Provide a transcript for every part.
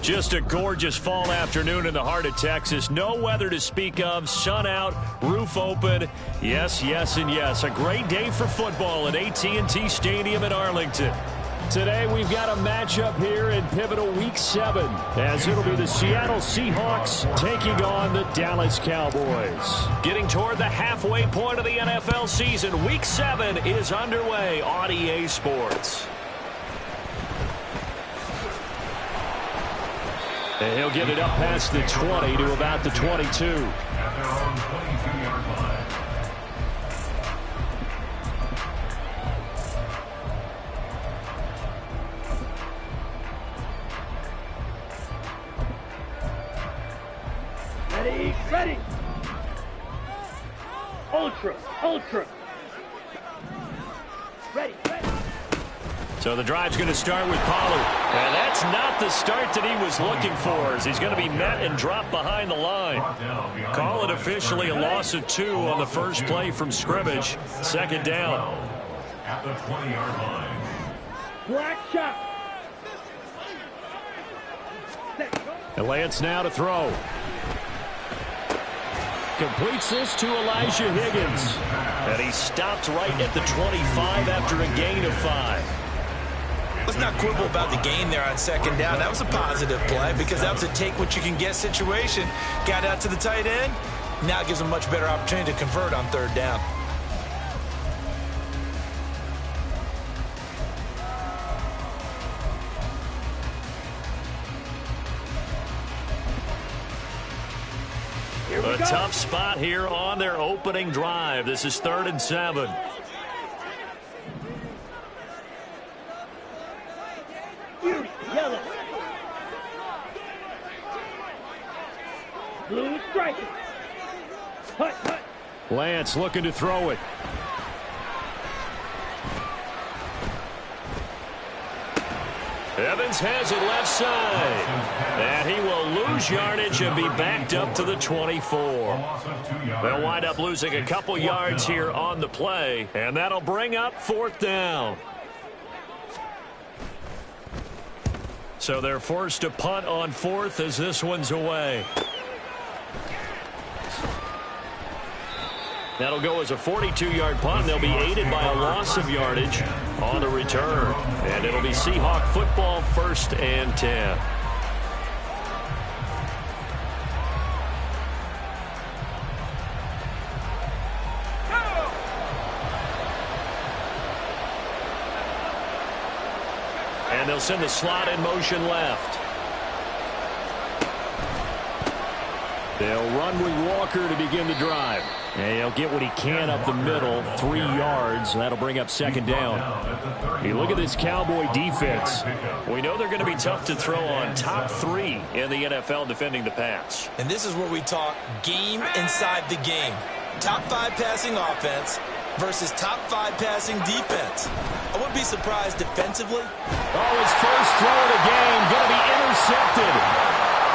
Just a gorgeous fall afternoon in the heart of Texas. No weather to speak of. Sun out, roof open. Yes, yes, and yes. A great day for football at AT&T Stadium in Arlington. Today we've got a matchup here in pivotal Week 7, as it'll be the Seattle Seahawks taking on the Dallas Cowboys. Getting toward the halfway point of the NFL season, Week 7 is underway on EA Sports. And he'll get it up past the 20 to about the 22. At their own 22-yard line. Ready. Ultra. Ready. So the drive's going to start with Pollard. And that's not the start that he was looking for, as he's going to be met and dropped behind the line. Call it officially a loss of 2 on the first play from scrimmage. Second down. At the 20-yard line. Black shot. And Lance now to throw. Completes this to Elijah Higgins. And he stopped right at the 25 after a gain of 5. Let's not quibble about the gain there on second down. That was a positive play because that was a take-what-you-can-get situation. Got out to the tight end. Now gives him a much better opportunity to convert on third down. A tough spot here on their opening drive. This is 3rd and 7. Yellow. Blue strike. Hut. Lance looking to throw it. Evans has it left side. And he will lose yardage and be backed up to the 24. They'll wind up losing a couple yards here on the play, and that'll bring up 4th down. So they're forced to punt on 4th as this one's away. That'll go as a 42-yard punt. They'll be aided by a loss of yardage on the return. And it'll be Seahawk football, 1st and 10. And they'll send the slot in motion left. They'll run with Walker to begin the drive. And he'll get what he can up the middle, 3 yards. That'll bring up second down. You look at this Cowboy defense. We know they're going to be tough to throw on, top 3 in the NFL defending the pass. And this is where we talk game inside the game. Top 5 passing offense versus top 5 passing defense. I wouldn't be surprised defensively. Oh, his first throw of the game going to be intercepted.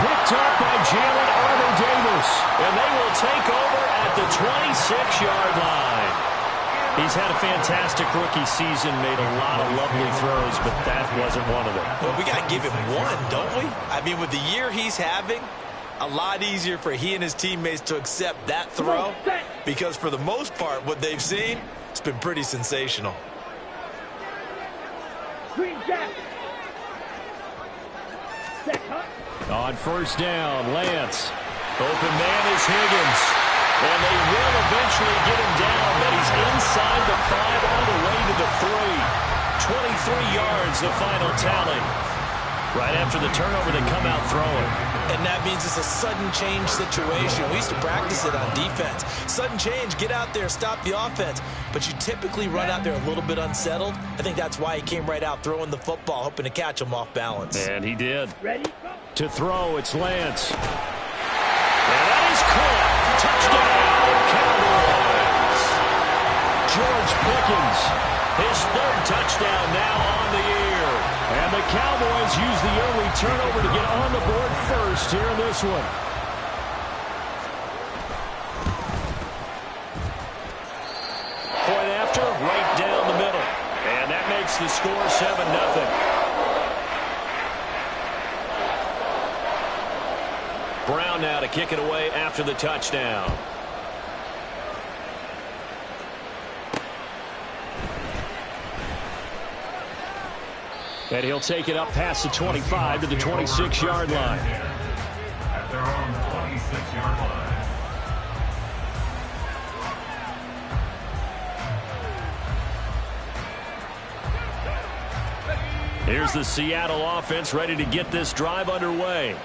Picked up by Jalen Armour-Davis. And they will take over at the 26-yard line. He's had a fantastic rookie season, made a lot of lovely throws, but that wasn't one of them. Well, we got to give him one, don't we? I mean, with the year he's having, a lot easier for he and his teammates to accept that throw because for the most part, what they've seen, it's been pretty sensational. Green jack. On first down, Lance. Open man is Higgins. And they will eventually get him down, but he's inside the 5 all the way to the 3. 23 yards, the final tally. Right after the turnover, they come out throwing. And that means it's a sudden change situation. We used to practice it on defense. Sudden change, get out there, stop the offense. But you typically run out there a little bit unsettled. I think that's why he came right out throwing the football, hoping to catch him off balance. And he did. Ready? To throw, it's Lance. And that is caught. Touchdown, Cowboys. George Pickens, his 3rd touchdown now on the year. And the Cowboys use the early turnover to get on the board first here in this one. Point after, right down the middle. And that makes the score 7-0. Brown now to kick it away after the touchdown. And he'll take it up past the 25 to the 26-yard line. At their own 26-yard line. Here's the Seattle offense ready to get this drive underway.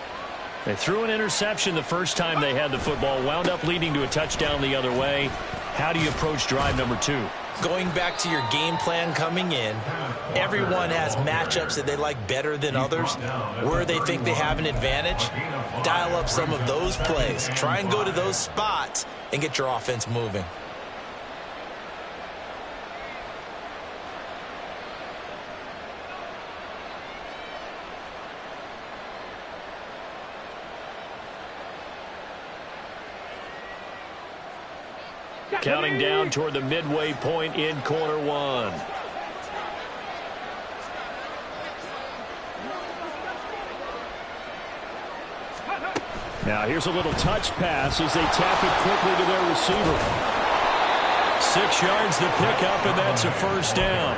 They threw an interception the first time they had the football, wound up leading to a touchdown the other way. How do you approach drive number 2? Going back to your game plan coming in, everyone has matchups that they like better than others. Where they think they have an advantage, dial up some of those plays. Try and go to those spots and get your offense moving. Counting down toward the midway point in quarter 1. Now here's a little touch pass as they tap it quickly to their receiver. 6 yards the pickup, and that's a first down.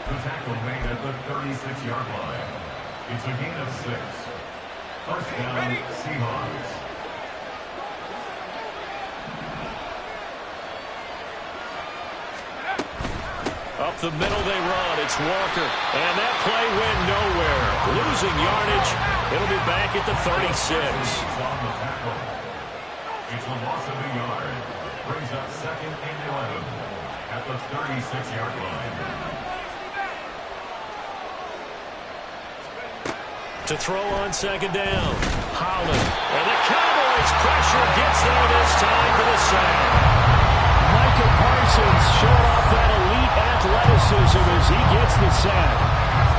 The tackle made at the 36-yard line. It's a gain of 6. First down, Seahawks. Up the middle they run. It's Walker. And that play went nowhere. Losing yardage. It'll be back at the 36. On the tackle. It's a loss of a yard. Brings up 2nd and 11 at the 36-yard line. To throw on 2nd down. Holland. And the Cowboys pressure gets there this time for the sack. Micah Parsons showing off that elite athleticism as he gets the sack.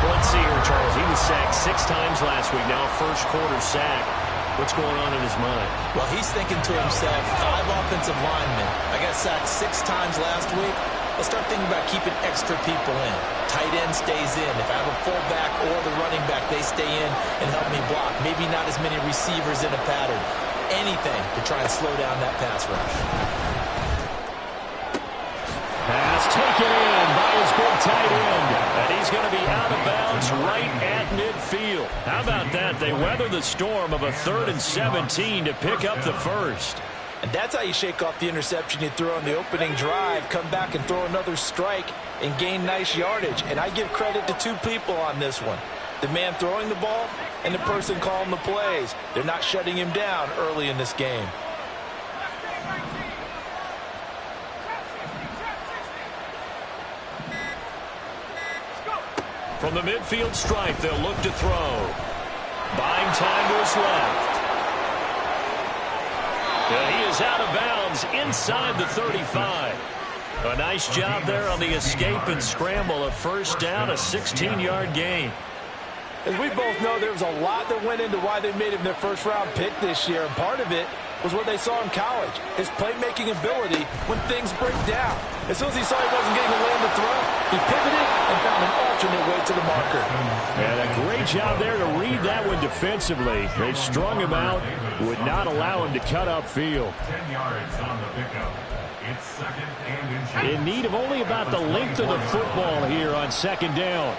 Let's see here, Charles. He was sacked 6 times last week. Now a first-quarter sack. What's going on in his mind? Well, he's thinking to himself, 5 offensive linemen. I got sacked 6 times last week. Let's start thinking about keeping extra people in. Tight end stays in. If I have a fullback or the running back, they stay in and help me block. Maybe not as many receivers in a pattern. Anything to try and slow down that pass rush. Pass taken in by his big tight end. And he's going to be out of bounds right at midfield. How about that? They weather the storm of a 3rd and 17 to pick up the first. And that's how you shake off the interception you threw on the opening drive. Come back and throw another strike and gain nice yardage. And I give credit to 2 people on this one. The man throwing the ball and the person calling the plays. They're not shutting him down early in this game. From the midfield stripe, they'll look to throw. Buying time to his left. And he is out of bounds inside the 35. A nice job there on the escape and scramble. A first down, a 16-yard gain. As we both know, there was a lot that went into why they made him their first-round pick this year. And part of it was what they saw in college, his playmaking ability when things break down. As soon as he saw he wasn't getting a lane to throw, he pivoted and found an alternate way to the marker. And a great job there to read that one defensively. They strung him out, would not allow him to cut upfield. 10 yards on the pickup. It's 2nd and In need of only about the length of the football here on 2nd down.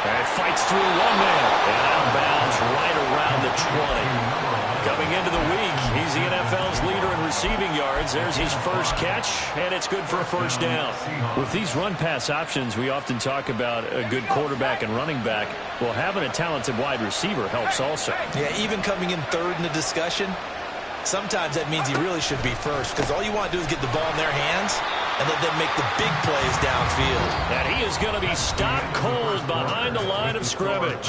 And fights through one man. And out of bounds right around the 20. Coming into the week, he's the NFL's leader in receiving yards. There's his first catch, and it's good for a first down. With these run-pass options, we often talk about a good quarterback and running back. Well, having a talented wide receiver helps also. Yeah, even coming in 3rd in the discussion, sometimes that means he really should be first, because all you want to do is get the ball in their hands and let them make the big plays downfield. And he is going to be stopped cold behind the line of scrimmage.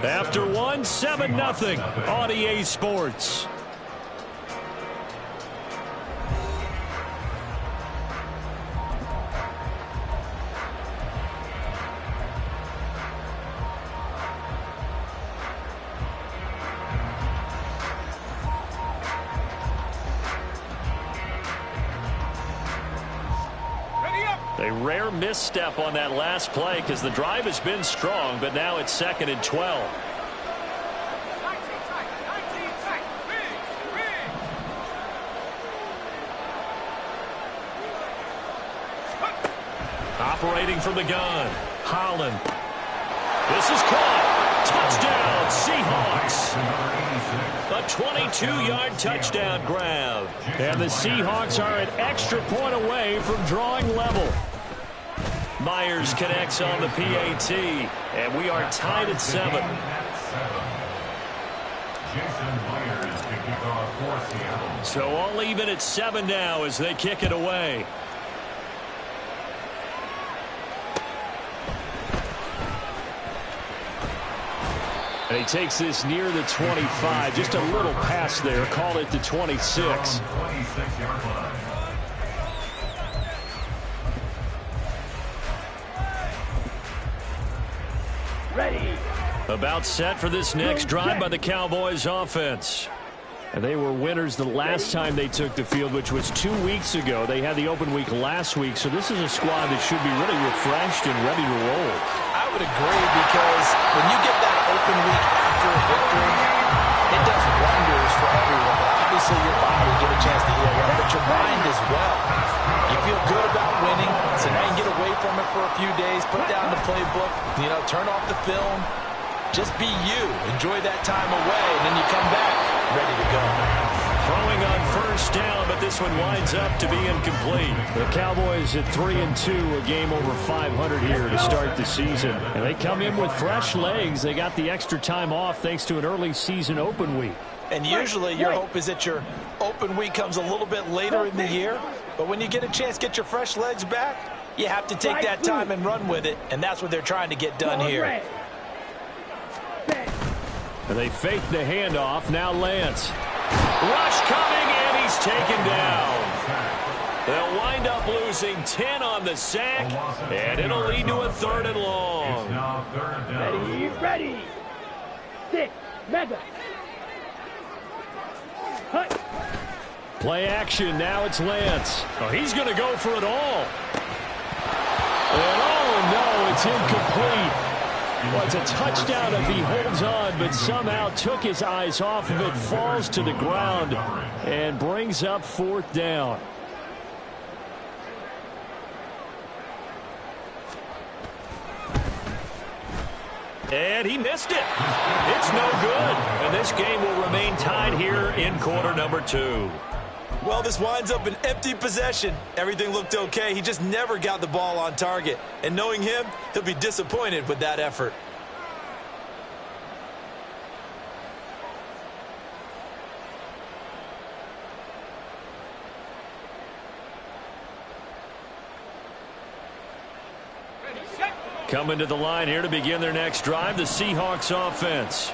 After 1, 7-0 on EA Sports. They A rare misstep on that last play because the drive has been strong, but now it's 2nd and 12. Operating from the gun, Holland. This is caught. Touchdown, Seahawks. A 22-yard touchdown grab. And the Seahawks are an extra point away from drawing level. Myers connects on the PAT, and we are tied at 7. So all even at 7 now as they kick it away. And he takes this near the 25. Just a little pass there. Call it the 26. Ready. About set for this next drive by the Cowboys offense. And they were winners the last time they took the field, which was 2 weeks ago. They had the open week last week, so this is a squad that should be really refreshed and ready to roll. I would agree, because when you get that open week after a victory, it does wonders for everyone. Obviously, your body get a chance to heal up, but your mind as well. You feel good about winning, so now you can get away from it for a few days, put down the playbook, turn off the film. Just be you. Enjoy that time away, and then you come back ready to go. Throwing on first down, but this one winds up to be incomplete. The Cowboys at 3-2, a game over 500 here to start the season. And they come in with fresh legs. They got the extra time off thanks to an early season open week. And usually your hope is that your open week comes a little bit later in the year. But when you get a chance to get your fresh legs back, you have to take that time and run with it. And that's what they're trying to get done here. And they fake the handoff. Now Lance. Rush coming, and he's taken down. They'll wind up losing 10 on the sack, and it'll lead to a 3rd and long. Ready. 6. Mega. Cut. Play action. Now it's Lance. Oh, he's going to go for it all. And oh, no, it's incomplete. Well, it's a touchdown if he holds on, but somehow took his eyes off of it, falls to the ground, and brings up 4th down. And he missed it. It's no good. And this game will remain tied here in quarter number 2. Well, this winds up an empty possession. Everything looked okay. He just never got the ball on target. And knowing him, he'll be disappointed with that effort. Coming to the line here to begin their next drive, the Seahawks offense.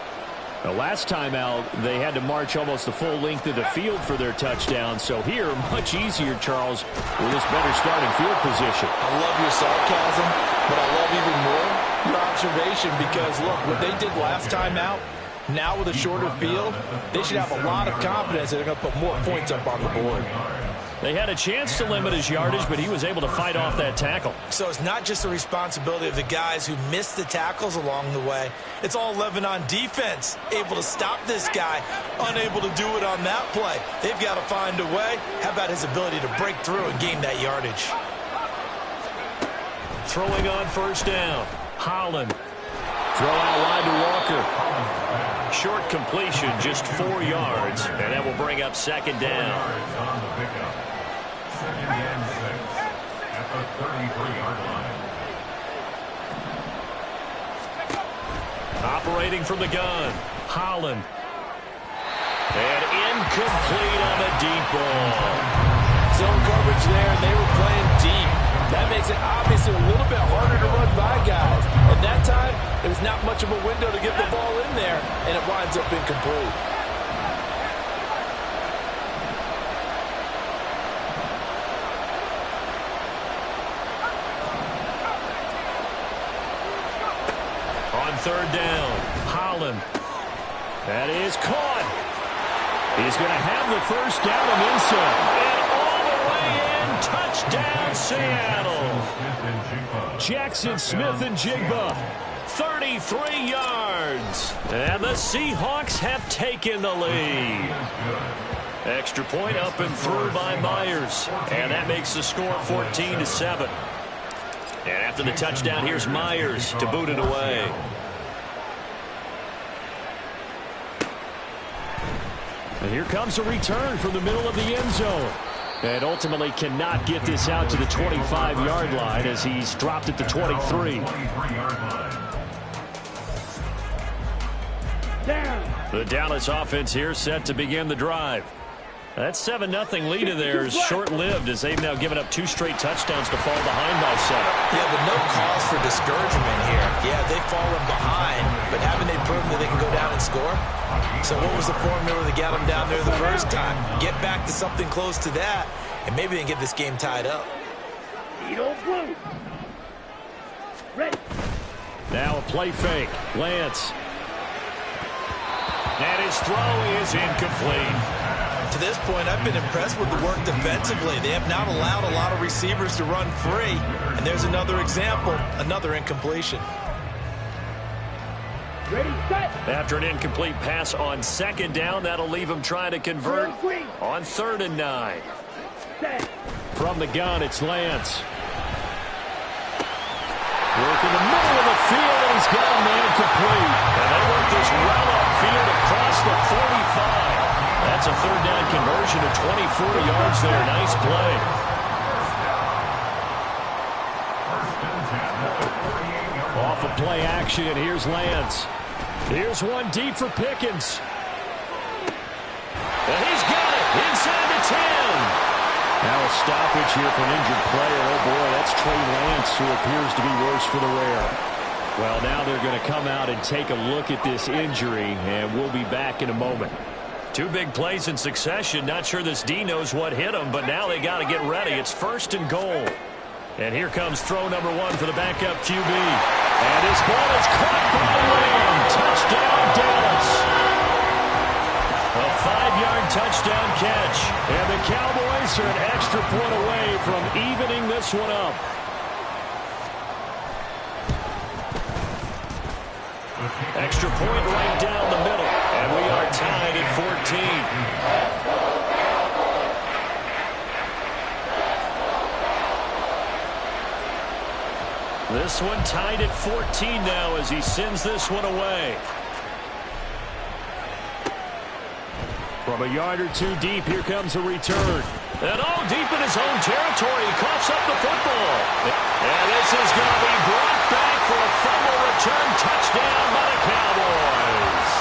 The last time out, they had to march almost the full length of the field for their touchdown. So here, much easier, Charles, with this better starting field position. I love your sarcasm, but I love even more your observation, because, look, what they did last time out, now with a shorter field, they should have a lot of confidence that they're going to put more points up on the board. They had a chance to limit his yardage, but he was able to fight off that tackle. So it's not just the responsibility of the guys who missed the tackles along the way. It's all 11 on defense, able to stop this guy, unable to do it on that play. They've got to find a way. How about his ability to break through and gain that yardage? Throwing on first down, Holland. Throw out wide to Walker. Short completion, just 4 yards, and that will bring up 2nd down. 2nd and 6 at the 33-yard line. Operating from the gun, Holland. And incomplete on the deep ball. Zone coverage there, and they were playing deep. That makes it obviously a little bit harder to run by guys. At that time, there was not much of a window to get the ball in there, and it winds up incomplete. On 3rd down, Holland. That is caught. He's going to have the first down and then some. And all the way in, touchdown. Touchdown, Seattle. Jackson Smith-Njigba, 33 yards. And the Seahawks have taken the lead. Extra point up and through by Myers. And that makes the score 14-7. And after the touchdown, here's Myers to boot it away. And here comes a return from the middle of the end zone. And ultimately cannot get this out to the 25-yard line as he's dropped at the 23. The Dallas offense here set to begin the drive. That 7-0 lead of theirs short-lived as they've now given up 2 straight touchdowns to fall behind by 7. Yeah, but no cause for discouragement here. Yeah, they've fallen behind, but haven't they proven that they can go down and score? So what was the formula that got them down there the first time? Get back to something close to that, and maybe they can get this game tied up. Now a play fake. Lance. And his throw is incomplete. To this point, I've been impressed with the work defensively. They have not allowed a lot of receivers to run free. And there's another example, another incompletion. Ready, set. After an incomplete pass on 2nd down, that'll leave him trying to convert on 3rd and 9. Set. From the gun, it's Lance. Work in the middle of the field, and he's got a man complete. And they work this well upfield across the 45. That's a 3rd down conversion of 24 yards there. Nice play. Off of play action, and here's Lance. Here's one deep for Pickens. And he's got it inside the 10. Now a stoppage here for an injured player. Oh, boy, that's Trey Lance, who appears to be worse for the wear. Well, now they're going to come out and take a look at this injury, and we'll be back in a moment. 2 big plays in succession. Not sure this D knows what hit him, but now they got to get ready. It's 1st and goal. And here comes throw number 1 for the backup QB. And his ball is caught by Lamb. Touchdown, Dallas. A 5-yard touchdown catch. And the Cowboys are an extra point away from evening this one up. Extra point right down the middle. And we are tied at 14. This one tied at 14 now as he sends this one away. From a yard or 2 deep, here comes a return. And deep in his own territory, he coughs up the football. And this is going to be brought back for a fumble return touchdown by the Cowboys.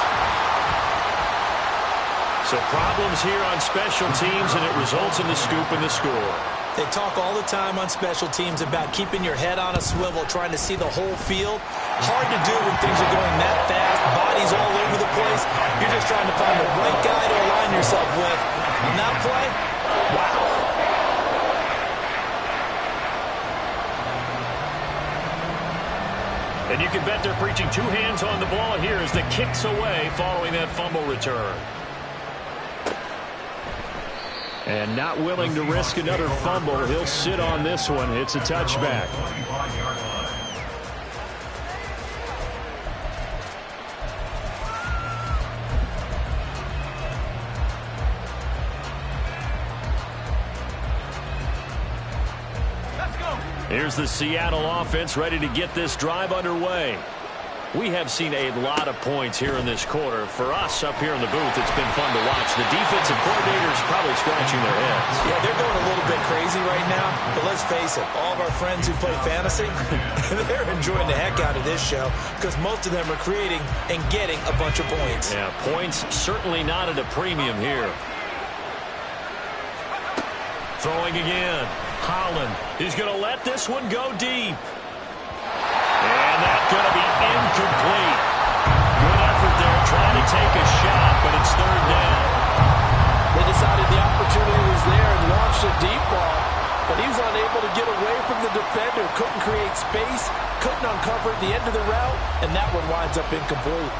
So problems here on special teams, and it results in the scoop and the score. They talk all the time on special teams about keeping your head on a swivel, trying to see the whole field. Hard to do when things are going that fast, bodies all over the place. You're just trying to find the right guy to align yourself with. On that play, wow. And you can bet they're preaching 2 hands on the ball here as the kick's away following that fumble return. And not willing to risk another fumble. He'll sit on this one. It's a touchback. Here's the Seattle offense ready to get this drive underway. We have seen a lot of points here in this quarter. For us up here in the booth, it's been fun to watch. The defensive coordinators probably scratching their heads. Yeah, they're going a little bit crazy right now. But let's face it, all of our friends who play fantasy, they're enjoying the heck out of this show because most of them are creating and getting a bunch of points. Yeah, points certainly not at a premium here. Throwing again. Holland is going to let this one go deep. And that's going to be incomplete. Good effort there trying to take a shot, but it's 3rd down. They decided the opportunity was there and launched a deep ball, but he was unable to get away from the defender. Couldn't create space, couldn't uncover at the end of the route, and that one winds up incomplete.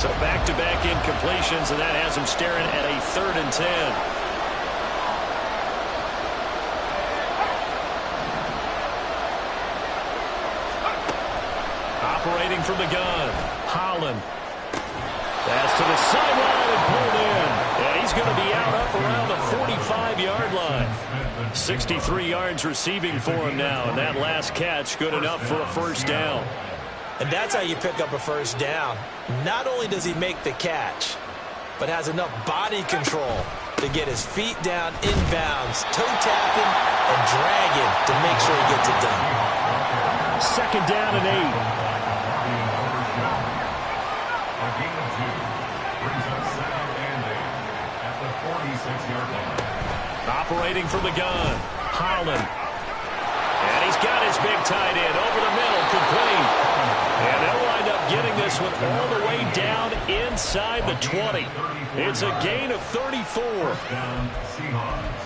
So back-to-back incompletions, and that has him staring at a 3rd and 10. Operating from the gun, Holland. Pass to the sideline and pulled in. Yeah, he's going to be out up around the 45-yard line. 63 yards receiving for him now, and that last catch good enough for a first down. And that's how you pick up a first down. Not only does he make the catch, but has enough body control to get his feet down inbounds, toe tapping, and dragging to make sure he gets it done. Second down and 8. Operating from the gun, Holland. And he's got his big tight end over the middle, complete. And they'll wind up getting this one all the way down inside the 20. It's a gain of 34. Down, Seahawks.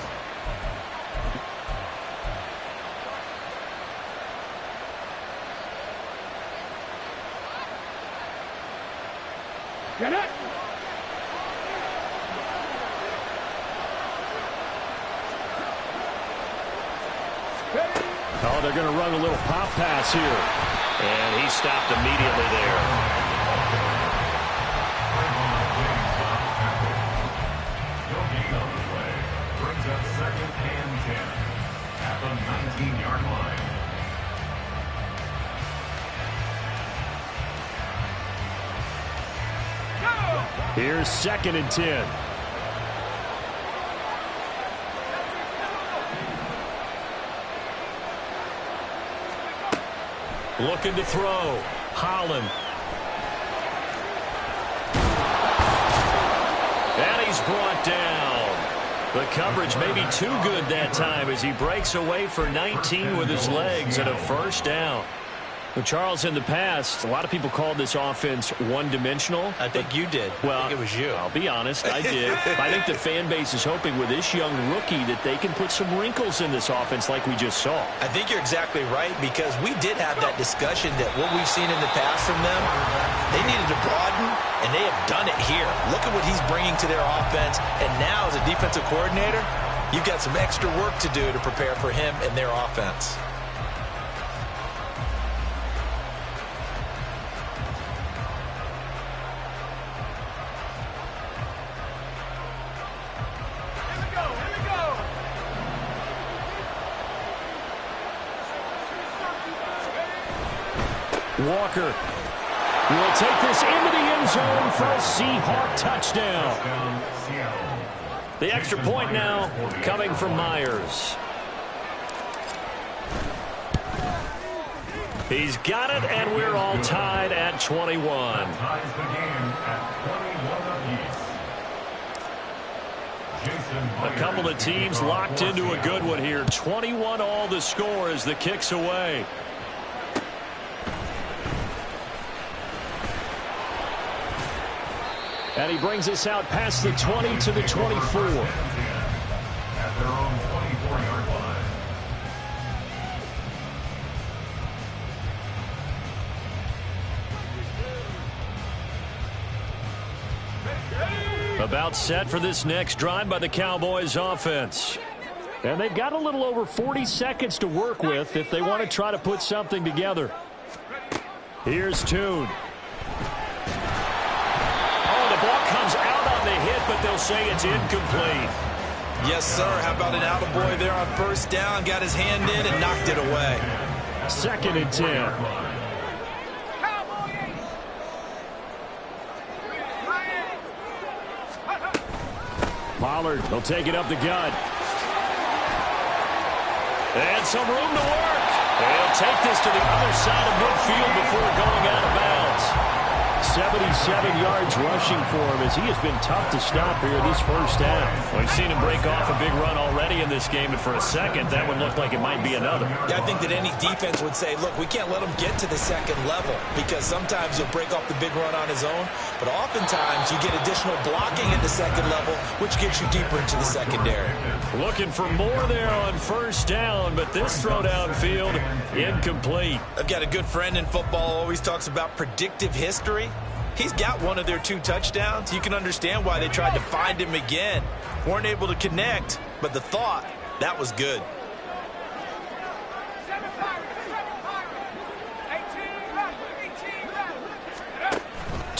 Get it! Oh, they're going to run a little pop pass here. And he stopped immediately there. No gain on the play. Brings up second and 10 at the 19-yard line. Here's second and 10. Looking to throw. Holland. And he's brought down. The coverage may be too good that time as he breaks away for 19 with his legs and a first down. Well, Charles, in the past, a lot of people called this offense one-dimensional. I think you did. Well, I think it was you. I'll be honest, I did. I think the fan base is hoping with this young rookie that they can put some wrinkles in this offense like we just saw. I think you're exactly right, because we did have that discussion that what we've seen in the past from them, they needed to broaden, and they have done it here. Look at what he's bringing to their offense, and now as a defensive coordinator, you've got some extra work to do to prepare for him and their offense. Walker will take this into the end zone for a Seahawk touchdown. The extra point now coming from Myers. He's got it, and we're all tied at 21. Ties the game at 21 apiece. A couple of teams locked into a good one here. 21 all the score as the kick's away. And he brings us out past the 20 to the 24. At their own 24-yard line. About set for this next drive by the Cowboys offense. And they've got a little over 40 seconds to work with if they want to try to put something together. Here's Toon. Ball comes out on the hit, but they'll say it's incomplete. Yes, sir. How about an attaboy there on first down? Got his hand in and knocked it away. Second and 10. Pollard will take it up the gut. And some room to work. They'll take this to the other side of midfield before going out of bounds. 77 yards rushing for him as he has been tough to stop here this first half. We've seen him break off a big run already in this game, and for a second, that would look like it might be another. Yeah, I think that any defense would say, look, we can't let him get to the second level, because sometimes he'll break off the big run on his own, but oftentimes you get additional blocking at the second level, which gets you deeper into the secondary. Looking for more there on first down, but this throw downfield, incomplete. I've got a good friend in football, always talks about predictive history. He's got one of their 2 touchdowns. You can understand why they tried to find him again. Weren't able to connect, but the thought, that was good.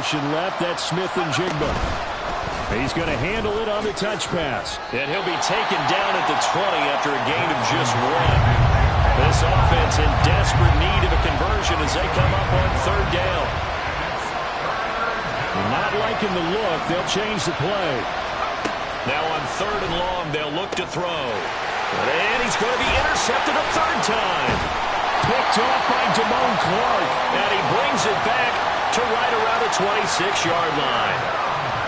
motion left. That's Smith and Jigba. He's going to handle it on the touch pass. And he'll be taken down at the 20 after a gain of just 1. This offense in desperate need of a conversion as they come up on third down. Not liking the look. They'll change the play. Now on third and long, they'll look to throw. And he's going to be intercepted a third time. Picked off by Damone Clark. And he brings it back to right around the 26-yard line.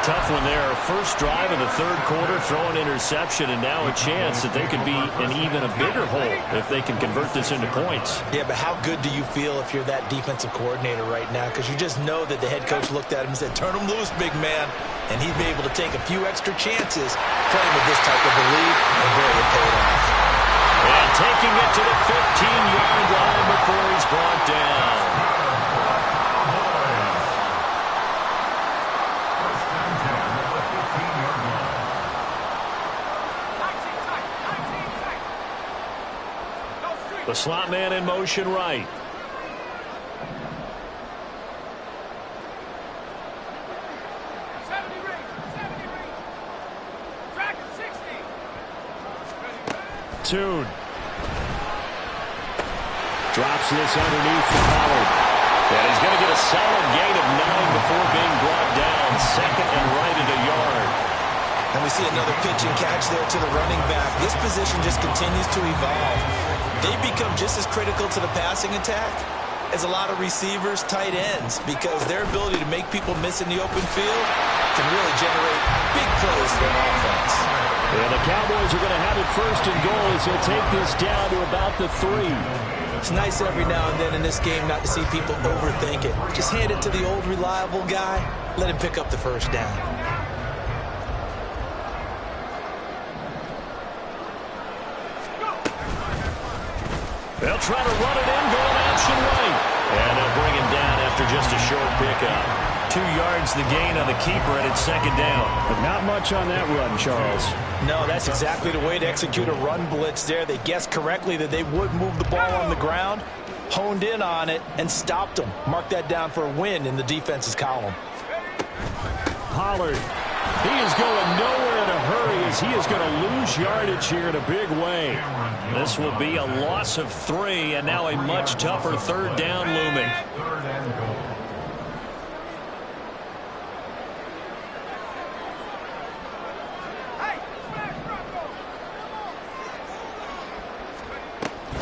Tough one there. First drive of the third quarter, throw an interception, and now a chance that they could be in even a bigger hole if they can convert this into points. Yeah, but how good do you feel if you're that defensive coordinator right now? Because you just know that the head coach looked at him and said, turn him loose, big man. And he'd be able to take a few extra chances playing with this type of a lead, and boy, it paid off. And taking it to the 15-yard line before he's brought down. The slot man in motion right. Tune. Drops this underneath the Pollard. And he's going to get a solid gain of 9 before being brought down. Second and right at a yard. And we see another pitch and catch there to the running back. This position just continues to evolve. They become just as critical to the passing attack as a lot of receivers, tight ends, because their ability to make people miss in the open field can really generate big plays for an offense. And the Cowboys are going to have it first and goal as they'll take this down to about the 3. It's nice every now and then in this game not to see people overthink it. Just hand it to the old reliable guy. Let him pick up the first down. They'll try to run it in, going option right. And they'll bring him down after just a short pickup. 2 yards the gain on the keeper, and it's second down. But not much on that run, Charles. No, that's exactly the way to execute a run blitz there. They guessed correctly that they would move the ball on the ground, honed in on it, and stopped them. Mark that down for a win in the defense's column. Pollard. He is going nowhere in a hurry as he is going to lose yardage here in a big way. This will be a loss of 3, and now a much tougher third down looming.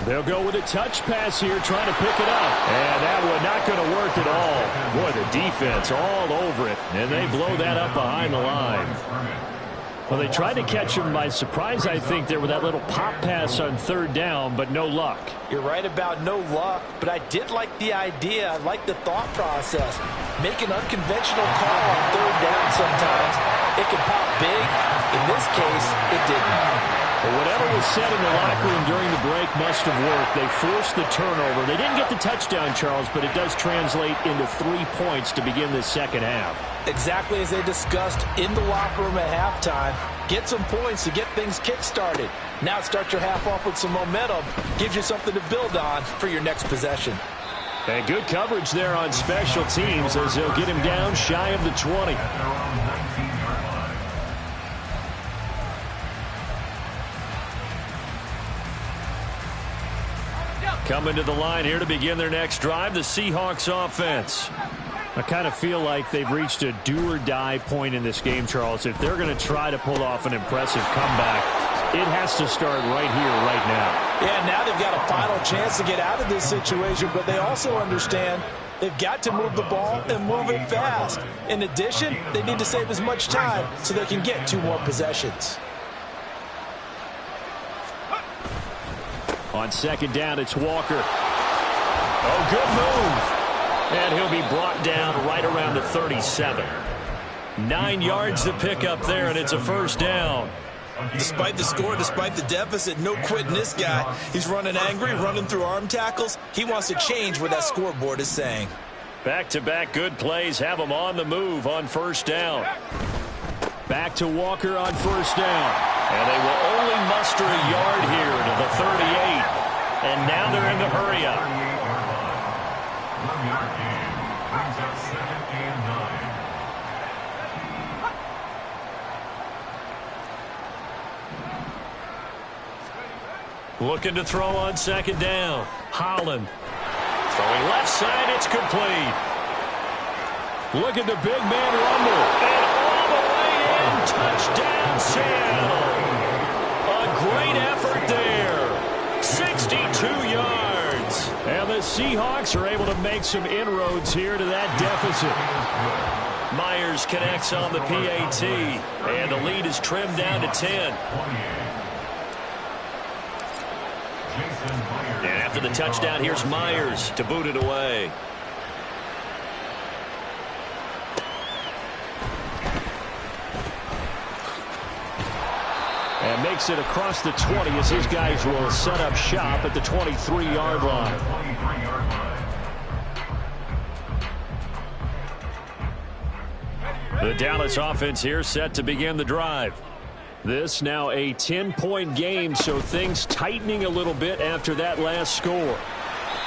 They'll go with a touch pass here, trying to pick it up. And that one not going to work at all. Boy, the defense all over it. And they blow that up behind the line. Well, they tried to catch him by surprise, I think, there with that little pop pass on third down, but no luck. You're right about no luck, but I did like the idea. I like the thought process. Make an unconventional call on third down sometimes. It can pop big. In this case, it didn't. But whatever was said in the locker room during the break must have worked. They forced the turnover. They didn't get the touchdown, Charles, but it does translate into 3 points to begin this second half. Exactly as they discussed in the locker room at halftime. Get some points to get things kick-started. Now start your half off with some momentum. Gives you something to build on for your next possession. And good coverage there on special teams as they'll get him down shy of the 20. Coming to the line here to begin their next drive, the Seahawks offense. I kind of feel like they've reached a do-or-die point in this game, Charles. If they're going to try to pull off an impressive comeback, it has to start right here, right now. Yeah, now they've got a final chance to get out of this situation, but they also understand they've got to move the ball and move it fast. In addition, they need to save as much time so they can get 2 more possessions. On second down, it's Walker. Oh, good move. And he'll be brought down right around the 37. 9 yards to pick up there, and it's a first down. Despite the score, despite the deficit, no quitting this guy. He's running angry, running through arm tackles. He wants to change what that scoreboard is saying. Back-to-back good plays have him on the move on first down. Back to Walker on first down. And they will only muster a yard here to the 38. And now they're in the hurry-up. 1-yard gain brings up 2nd and 9. Looking to throw on second down. Holland. Throwing left side, it's complete. Look at the big man rumble. And all the way in, touchdown Seattle. A great effort there. 62 yards. And the Seahawks are able to make some inroads here to that deficit. Myers connects on the PAT. And the lead is trimmed down to 10. And after the touchdown, here's Myers to boot it away. And makes it across the 20 as his guys will set up shop at the 23-yard line. The Dallas offense here set to begin the drive. This now a 10-point game, so things tightening a little bit after that last score.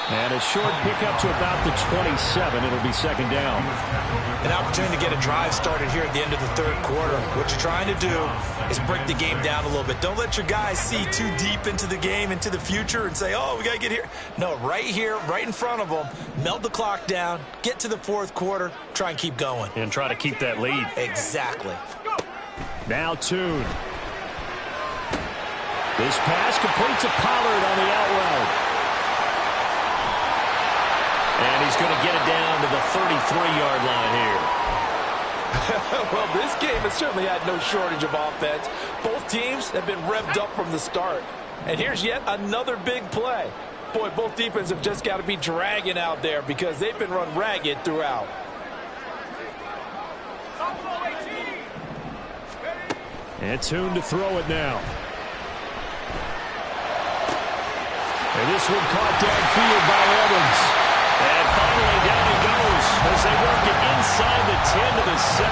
And a short pickup to about the 27. It'll be second down. An opportunity to get a drive started here at the end of the third quarter. What you're trying to do is break the game down a little bit. Don't let your guys see too deep into the game, into the future, and say, oh, we got to get here. No, right here, right in front of them, melt the clock down, get to the fourth quarter, try and keep going. And try to keep that lead. Exactly. Now Tune. This pass complete to Pollard on the out route. And he's going to get it down to the 33-yard line here. Well, this game has certainly had no shortage of offense. Both teams have been revved up from the start. And here's yet another big play. Boy, both defenses have just got to be dragging out there because they've been run ragged throughout. And Tune to throw it now. And this one caught downfield by Evans. And finally down he goes as they work it inside the 10 to the 7.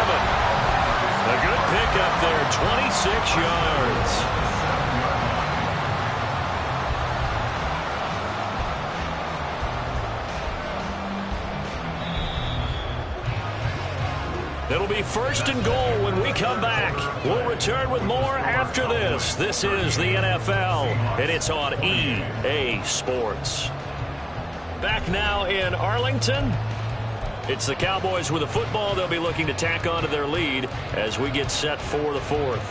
A good pickup there, 26 yards. It'll be first and goal when we come back. We'll return with more after this. This is the NFL, and it's on EA Sports. Back now in Arlington. It's the Cowboys with a football. They'll be looking to tack onto their lead as we get set for the fourth.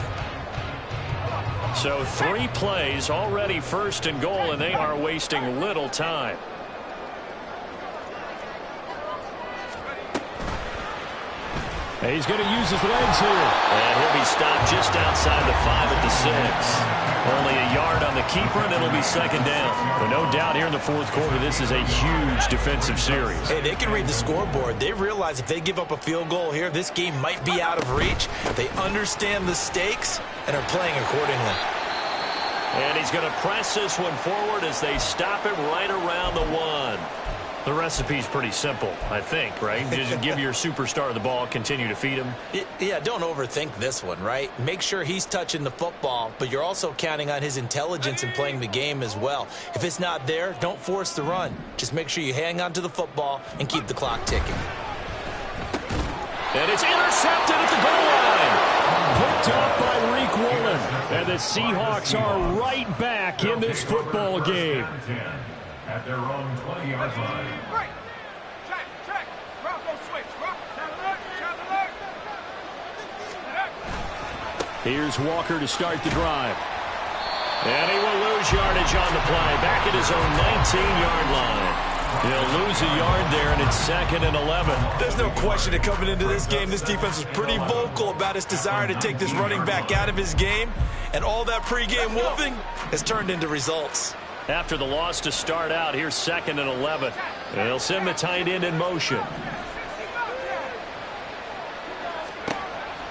So 3 plays already first and goal, and they are wasting little time. And he's going to use his legs here. And he'll be stopped just outside the 5 at the 6. Only a yard on the keeper, and it'll be second down. But no doubt here in the fourth quarter, this is a huge defensive series. Hey, they can read the scoreboard. They realize if they give up a field goal here, this game might be out of reach. They understand the stakes and are playing accordingly. And he's going to press this one forward as they stop it right around the 1. The recipe's pretty simple, I think, right? Just give your superstar the ball, continue to feed him. Yeah, don't overthink this one, right? Make sure he's touching the football, but you're also counting on his intelligence in playing the game as well. If it's not there, don't force the run. Just make sure you hang on to the football and keep the clock ticking. And it's intercepted at the goal line. Picked up by Reek Woolen. And the Seahawks are right back in this football game. At their own 20-yard line. Check. Rock, go switch. Rock, shot alert. Here's Walker to start the drive. And he will lose yardage on the play. Back at his own 19-yard line. He'll lose a yard there, and it's second and 11. There's no question that coming into this game, this defense was pretty vocal about its desire to take this running back out of his game. And all that pregame wolfing has turned into results. After the loss to start out, here's second and 11. They'll send the tight end in motion.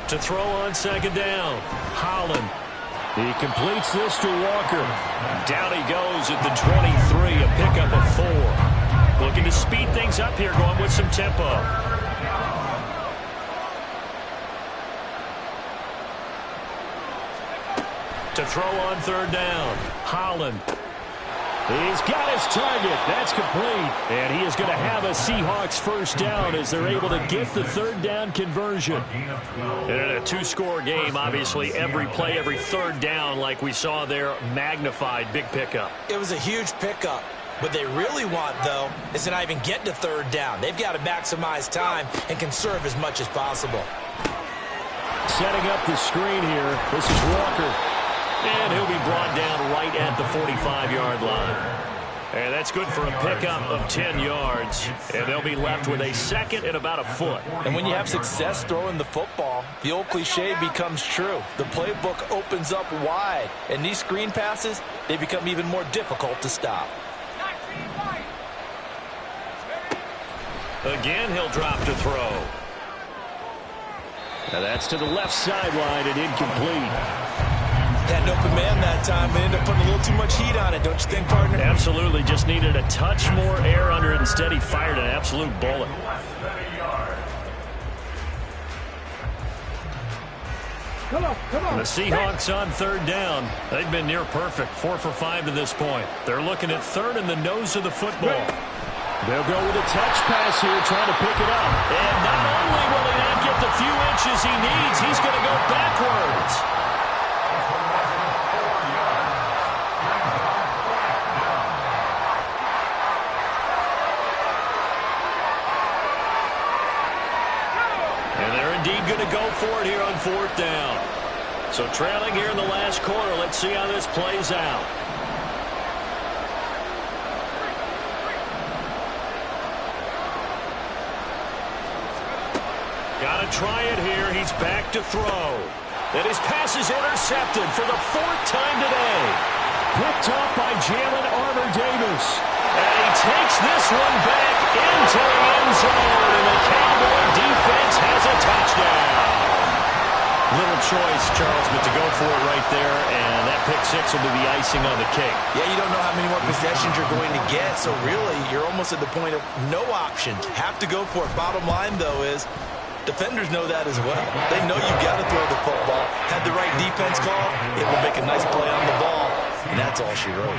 To throw on second down, Holland. He completes this to Walker. Down he goes at the 23, a pickup of 4. Looking to speed things up here, going with some tempo. To throw on third down, Holland. He's got his target. That's complete. And he is going to have a Seahawks first down as they're able to get the third down conversion. And in a two-score game, obviously, every play, every third down, like we saw there, magnified. Big pickup. It was a huge pickup. What they really want, though, is to not even get to third down. They've got to maximize time and conserve as much as possible. Setting up the screen here. This is Walker. And he'll be brought down right at the 45-yard line. And that's good for a pickup of 10 yards. And they'll be left with a second and about a foot. And when you have success throwing the football, the old cliche becomes true. The playbook opens up wide. And these screen passes, they become even more difficult to stop. Again, he'll drop to throw. Now that's to the left sideline and incomplete. Had an open man that time, but ended up putting a little too much heat on it, don't you think, partner? Absolutely. Just needed a touch more air under it. Instead, he fired an absolute bullet. Come on. The Seahawks on third down. They've been near perfect. 4 for 5 to this point. They're looking at third in the nose of the football. They'll go with a touch pass here, trying to pick it up. And not only will he not get the few inches he needs, he's going to go backwards. And they're indeed going to go for it here on fourth down. So trailing here in the last quarter. Let's see how this plays out. Got to try it here. He's back to throw. And his pass is intercepted for the fourth time today. Picked off by Jalen Armour-Davis. And he takes this one back into the end zone. And the Cowboy defense has a touchdown. Little choice, Charles, but to go for it right there. And that pick six will be the icing on the cake. Yeah, you don't know how many more possessions you're going to get. So really, you're almost at the point of no options. Have to go for it. Bottom line, though, is defenders know that as well. They know you've got to throw the football. Had the right defense call, it will make a nice play on the ball. And that's all she wrote.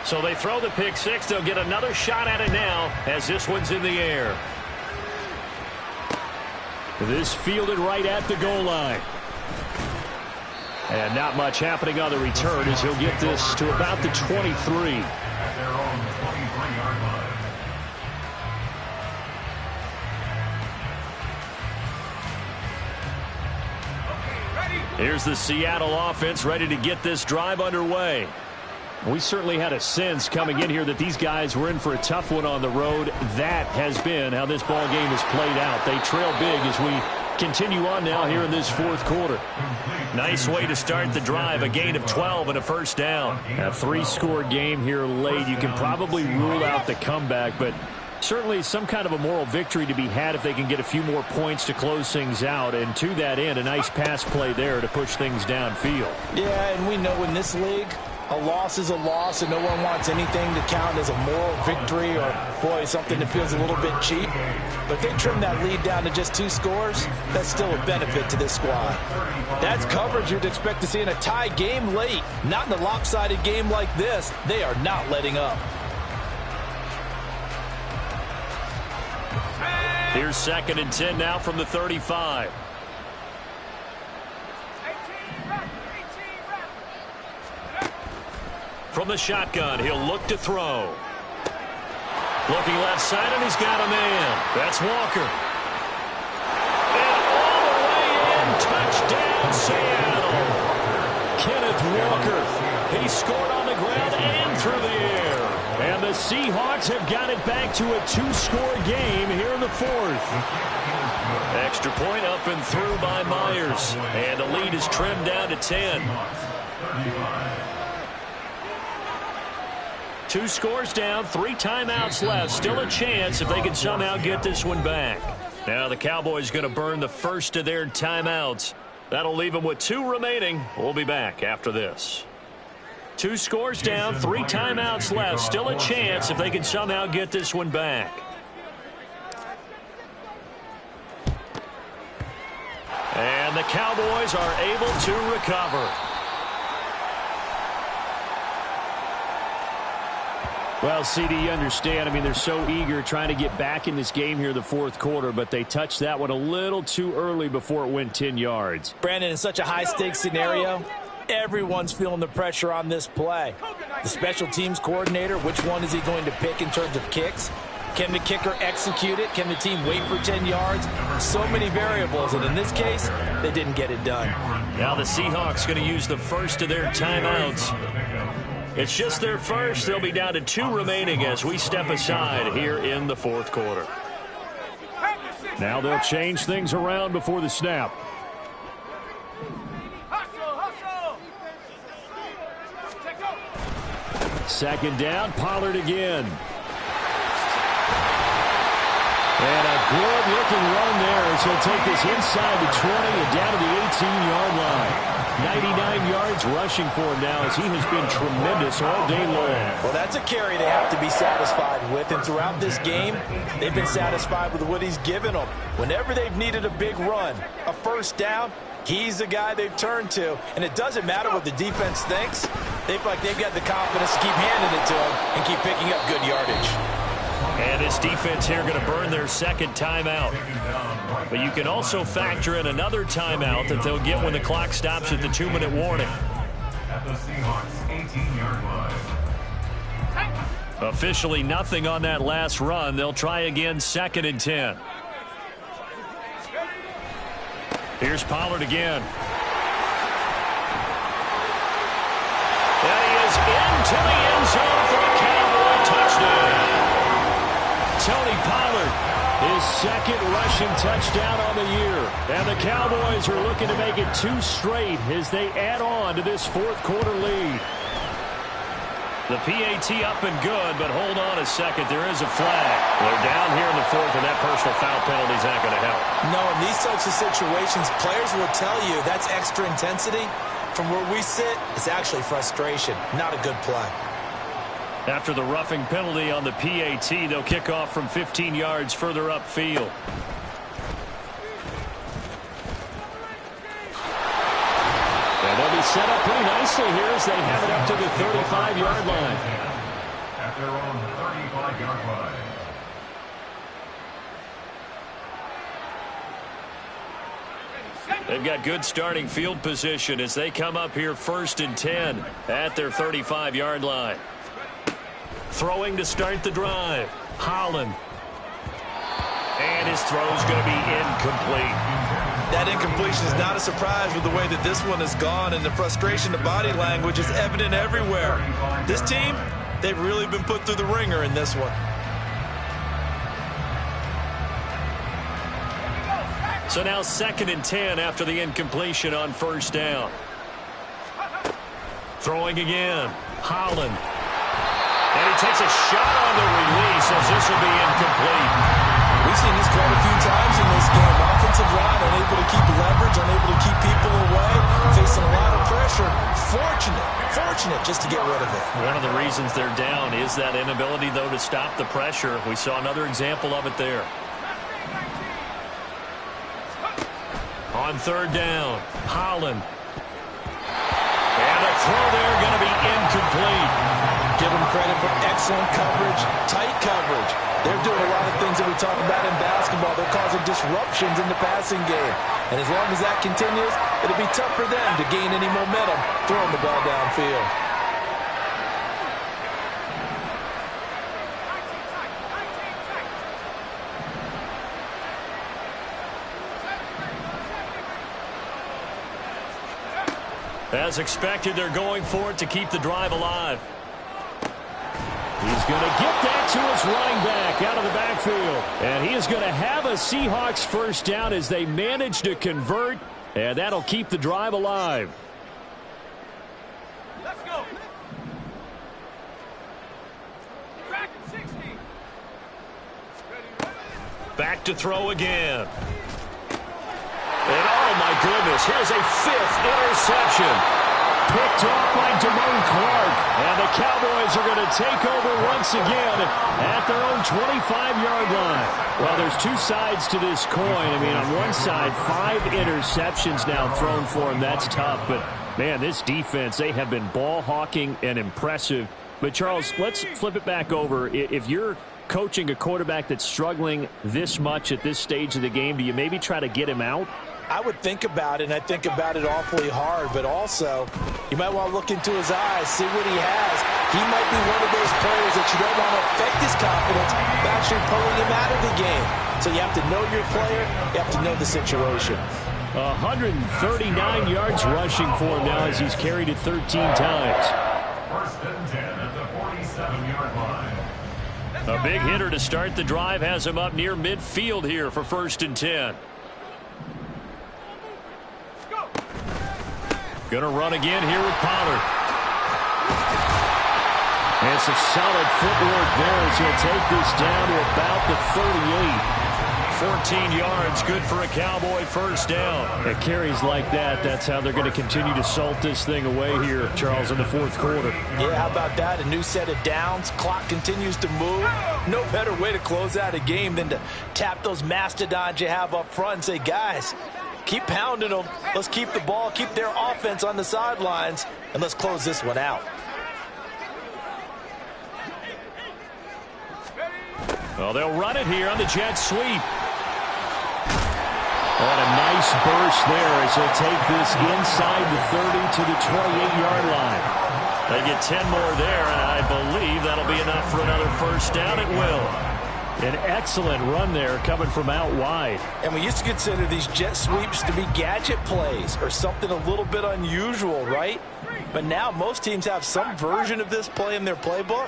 So they throw the pick six. They'll get another shot at it now as this one's in the air. This fielded right at the goal line. And not much happening on the return as he'll get this to about the 23. At their own 23-yard line. Here's the Seattle offense ready to get this drive underway. We certainly had a sense coming in here that these guys were in for a tough one on the road. That has been how this ball game has played out. They trail big as we continue on now here in this fourth quarter. Nice way to start the drive. A gain of 12 and a first down. A 3-score game here late. You can probably rule out the comeback, but certainly some kind of a moral victory to be had if they can get a few more points to close things out. And to that end, a nice pass play there to push things downfield. Yeah, and we know in this league, a loss is a loss, and no one wants anything to count as a moral victory or, boy, something that feels a little bit cheap. But they trim that lead down to just 2 scores. That's still a benefit to this squad. That's coverage you'd expect to see in a tie game late. Not in a lopsided game like this. They are not letting up. Here's 2nd and 10 now from the 35. From the shotgun, he'll look to throw. Looking left side, and he's got a man. That's Walker. And all the way in, touchdown, Seattle. Kenneth Walker. He scored on the ground and through the air. And the Seahawks have got it back to a 2-score game here in the fourth. Extra point up and through by Myers. And the lead is trimmed down to 10. 2 scores down, 3 timeouts left. Still a chance if they can somehow get this one back. Now the Cowboys going to burn the first of their timeouts. That'll leave them with 2 remaining. We'll be back after this. 2 scores down, 3 timeouts left. Still a chance if they can somehow get this one back. And the Cowboys are able to recover. Well, CD, you understand. I mean, they're so eager trying to get back in this game here in the fourth quarter, but they touched that one a little too early before it went 10 yards. Brandon, in such a high-stakes scenario, everyone's feeling the pressure on this play. The special teams coordinator, which one is he going to pick in terms of kicks? Can the kicker execute it? Can the team wait for 10 yards? So many variables, and in this case, they didn't get it done. Now the Seahawks going to use the first of their timeouts. It's just their first. They'll be down to 2 remaining as we step aside here in the fourth quarter. Now they'll change things around before the snap. Second down, Pollard again. And a good-looking run there as he'll take this inside the 20 and down to the 18-yard line. 99 yards rushing for him now as he has been tremendous all day long. Well, that's a carry they have to be satisfied with, and throughout this game, they've been satisfied with what he's given them. Whenever they've needed a big run, a first down, he's the guy they've turned to, and it doesn't matter what the defense thinks. They feel like they've got the confidence to keep handing it to him and keep picking up good yardage. And this defense here going to burn their second timeout. But you can also factor in another timeout that they'll get when the clock stops at the 2-minute warning. At the Seahawks 18-yard line. Officially nothing on that last run. They'll try again, 2nd and 10. Here's Pollard again. And he is into the end zone for a Cowboy touchdown. Tony Pollard, his second rushing touchdown on the year. And the Cowboys are looking to make it 2 straight as they add on to this fourth quarter lead. The PAT up and good, but hold on a second. There is a flag. They're down here in the fourth, and that personal foul penalty is not going to help. No, in these types of situations, players will tell you that's extra intensity. From where we sit, it's actually frustration, not a good play. After the roughing penalty on the PAT, they'll kick off from 15 yards further upfield. And they'll be set up pretty nicely here as they have it up to the 35-yard line. At their own 35-yard line. They've got good starting field position as they come up here 1st and 10 at their 35-yard line. Throwing to start the drive. Holland. And his throw's going to be incomplete. That incompletion is not a surprise with the way that this one has gone, and the frustration, the body language is evident everywhere. This team, they've really been put through the ringer in this one. So now 2nd and 10 after the incompletion on 1st down. Throwing again. Holland. And he takes a shot on the release as this will be incomplete. We've seen this called a few times in this game. Offensive line unable to keep leverage, unable to keep people away, facing a lot of pressure. Fortunate just to get rid of it. One of the reasons they're down is that inability, though, to stop the pressure. We saw another example of it there. On 3rd down, Holland. And the throw there going to be incomplete. Give them credit for excellent coverage, tight coverage. They're doing a lot of things that we talk about in basketball. They're causing disruptions in the passing game. And as long as that continues, it'll be tough for them to gain any momentum throwing the ball downfield. As expected, they're going for it to keep the drive alive. He's going to get that to his running back out of the backfield. And he is going to have a Seahawks first down as they manage to convert. And that'll keep the drive alive. Let's go. Track 60. Back to throw again. And oh my goodness, here's a 5th interception. Picked off by Damone Clark. And the Cowboys are going to take over once again at their own 25-yard line. Well, there's 2 sides to this coin. I mean, on one side, 5 interceptions now thrown for him. That's tough. But, man, this defense, they have been ball hawking and impressive. But, Charles, let's flip it back over. If you're coaching a quarterback that's struggling this much at this stage of the game, do you maybe try to get him out? I would think about it, and I think about it awfully hard, but also you might want to look into his eyes, see what he has. He might be one of those players that you don't want to affect his confidence by actually pulling him out of the game. So you have to know your player, you have to know the situation. 139 yards rushing for him now as he's carried it 13 times. First and 10 at the 47-yard line. A big hitter to start the drive has him up near midfield here for first and 10. Going to run again here with Pollard. And some solid footwork there as he'll take this down to about the 38. 14 yards, good for a Cowboy first down. At carries like that, that's how they're going to continue to salt this thing away here, Charles, in the fourth quarter. Yeah, how about that? A new set of downs. Clock continues to move. No better way to close out a game than to tap those mastodons you have up front and say, guys, keep pounding them. Let's keep the ball, keep their offense on the sidelines, and let's close this one out. Well, they'll run it here on the jet sweep. And a nice burst there as he'll take this inside the 30 to the 28-yard line. They get 10 more there, and I believe that'll be enough for another first down. It will. An excellent run there coming from out wide. And we used to consider these jet sweeps to be gadget plays or something a little bit unusual, right? But now most teams have some version of this play in their playbook.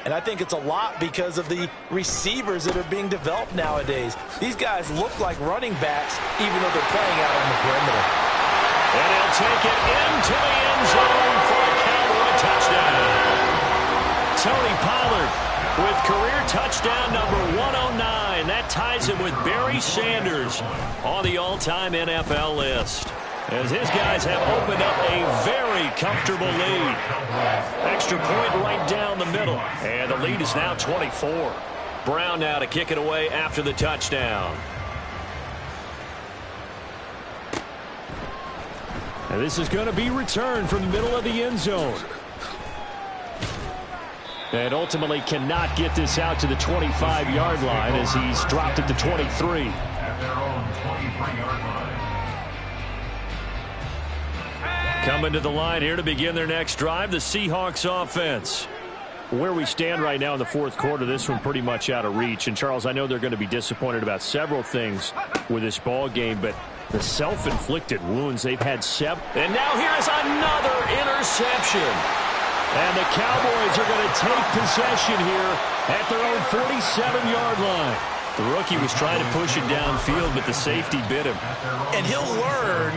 And I think it's a lot because of the receivers that are being developed nowadays. These guys look like running backs even though they're playing out on the perimeter. And he'll take it into the end zone for a Cowboy touchdown. Tony Pollard with career touchdown number 109. That ties him with Barry Sanders on the all-time NFL list, as his guys have opened up a very comfortable lead. Extra point right down the middle. And the lead is now 24. Brown now to kick it away after the touchdown. And this is going to be returned from the middle of the end zone. And ultimately cannot get this out to the 25-yard line as he's dropped at the 23. At their own 23-yard line. Coming to the line here to begin their next drive, the Seahawks offense. Where we stand right now in the fourth quarter, this one pretty much out of reach. And, Charles, I know they're going to be disappointed about several things with this ball game, but the self-inflicted wounds they've had And now here's another interception. And the Cowboys are going to take possession here at their own 47-yard line. The rookie was trying to push it downfield, but the safety bit him. And he'll learn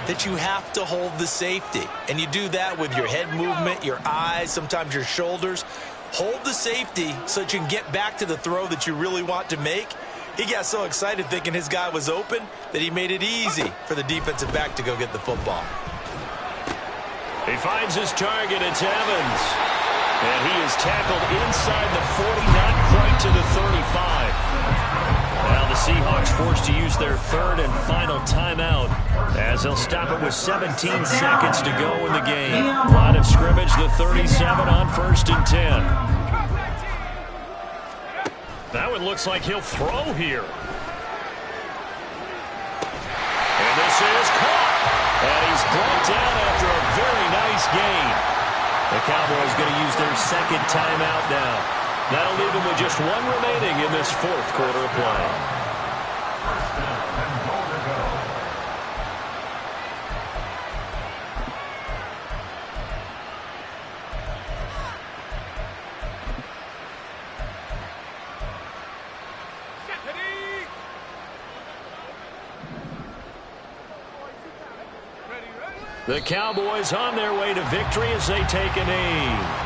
that you have to hold the safety. And you do that with your head movement, your eyes, sometimes your shoulders. Hold the safety so that you can get back to the throw that you really want to make. He got so excited thinking his guy was open that he made it easy for the defensive back to go get the football. He finds his target. It's Evans. And he is tackled inside the 40, not quite to the 35. Now the Seahawks forced to use their third and final timeout as they'll stop it with 17 seconds to go in the game. Line of scrimmage, the 37 on first and 10. That one looks like he'll throw here. And this is caught. And he's brought down after a very nice gain. The Cowboys going to use their second timeout now. That'll leave them with just one remaining in this fourth quarter of play. First down and goal to go. The Cowboys on their way to victory as they take a knee.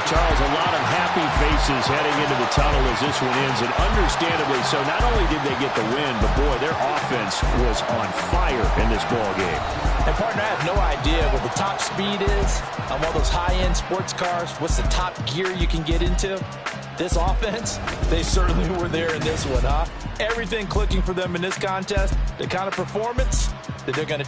Charles, a lot of happy faces heading into the tunnel as this one ends, and understandably so. Not only did they get the win, but boy, their offense was on fire in this ball game. And partner, I have no idea what the top speed is on one of those high-end sports cars. What's the top gear you can get into? This offense, they certainly were there in this one, huh? everything clicking for them in this contest, the kind of performance that they're going to